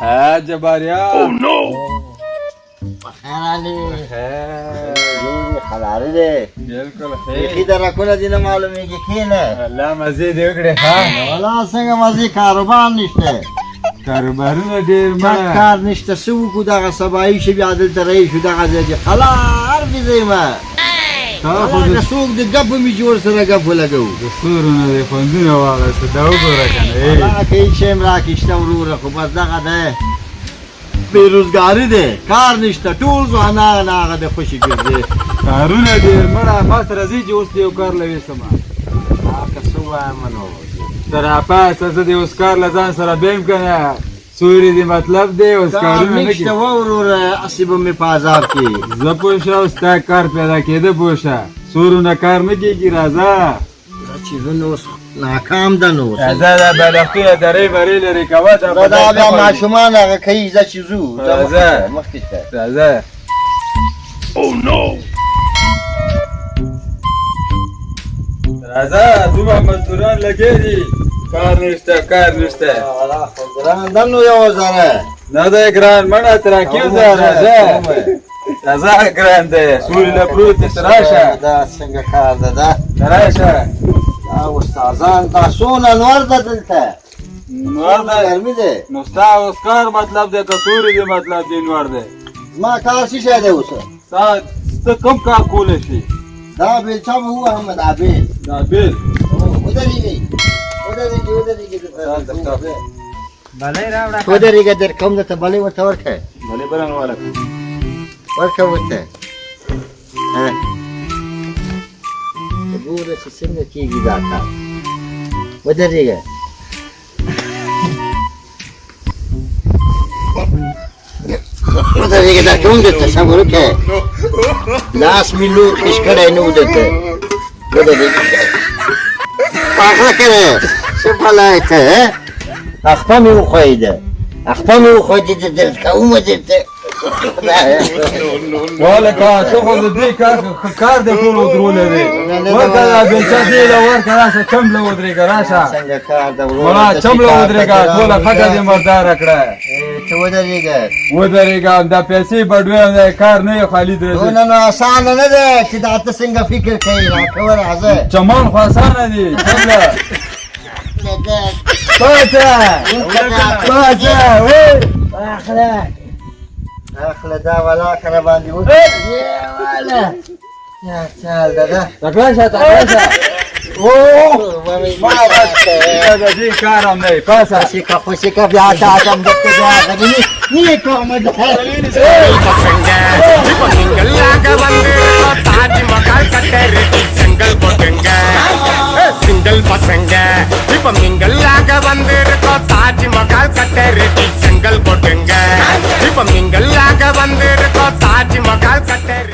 ها جباریا Oh no! خیر علی خیر جوړ خلاره ده بالکل خې خیر درکونه دي نه معلومیږي کینه الله مزه دې وکړي ها ولا څنګه مزي کاروبار نشته کاروبارونه ډېر ما کار نشته سو کو دغه سبای شي بیا دلته رہی شو دغه ځای خلار دي زما تا خو هغه څوک د غب می جوړ سره غب لګو د سورونه دې خوندونه واغسته دا وګوره کنه هغه کې شیم راکښته وروره خو بس دغه ده بیروزګاری ده کار نشته ټول ځوانان هغه د خوشي ګرځي کارونه ډېر مړه ما سره ځي چې اوس دې یو کار لوي سما هغه څه وایم نو تر اپاسه زه دې اوس کار له ځان سره بیم کنه سوري دې مطلب دی اوس کار کارونه نه نشته کوي وروره اصيبه می په عذاب کې زه پوه شوم ستا کار پیدا کېده پوه شه سورونه کار نه کېږي راځه چیزونه اوس ناکام ده نو راځه دا بالښتونه درې برې لرې کوه دا بیا ماشومان هغه کوي زه چې ځو راځه. مخکې ته راځه Oh no! راځه دومره مزدوران لګې دي کار نشته ګران ده نو یو ځاره نه دی ګران مړه تراکیو ده راځه ګران دی سوري له پروت دی ته راشه دا څنګه کار ده دا راشه دا استادان دا څونه نور ده دلته نور دی ګرمي ده نو ستا اوس کار مطلب دی که سوري دی مطلب دی نور دی ما کار شي شه ده اوس ستا ته کوم کار کولی شي دا بیلچه مو وهم دا بیل دا بیل ودرېږه در کوم درته بلې ورته ورکړه بلې برن والا ورکړه ورته ګوره چې څنګه کېږي دا کار ودرېږه ودرېږه دا کوم درته صبر وکړه لاس مې لور خیش کړی نه و درته ودرېږه پاخه کړه څه بلای ته اخپه مې وښویده اخپه مې وښویده د درد کومه درته والکه ته خو د دې کار د ټولو درولی دی ورکه دا بېلچه دې له ورکه راشه چمله ودرېږه راشه څنګه کار ده مړه چمله ودرېږه ټوله خټه دې مرداره کړه ته ودرېږه ودرېږه دا پیسې بډویم دی کار نه یې خالي درځي نو نو اسانه نه ده چې دا ته څنګه فکر کوې راکوه راځه چمان خو اسانه دي چمله پاڅه وی اخله دا ولاکه را باندې وکړه واله یا چال دادا تکړه شه د دې کار هم دی پاسه خوشیکه خوشیکه بیا تا دم دته بیا غنی نه کومه ده சிங்கிள் பசங்க இப்ப மிங்கல்லாக வந்திருக்கோம் தாஜ்மஹால் கட்ட ரெடி செங்கல் போட்டுங்க இப்ப மிங்கல்லாக வந்திருக்கோம் தாஜ்மஹால் கட்ட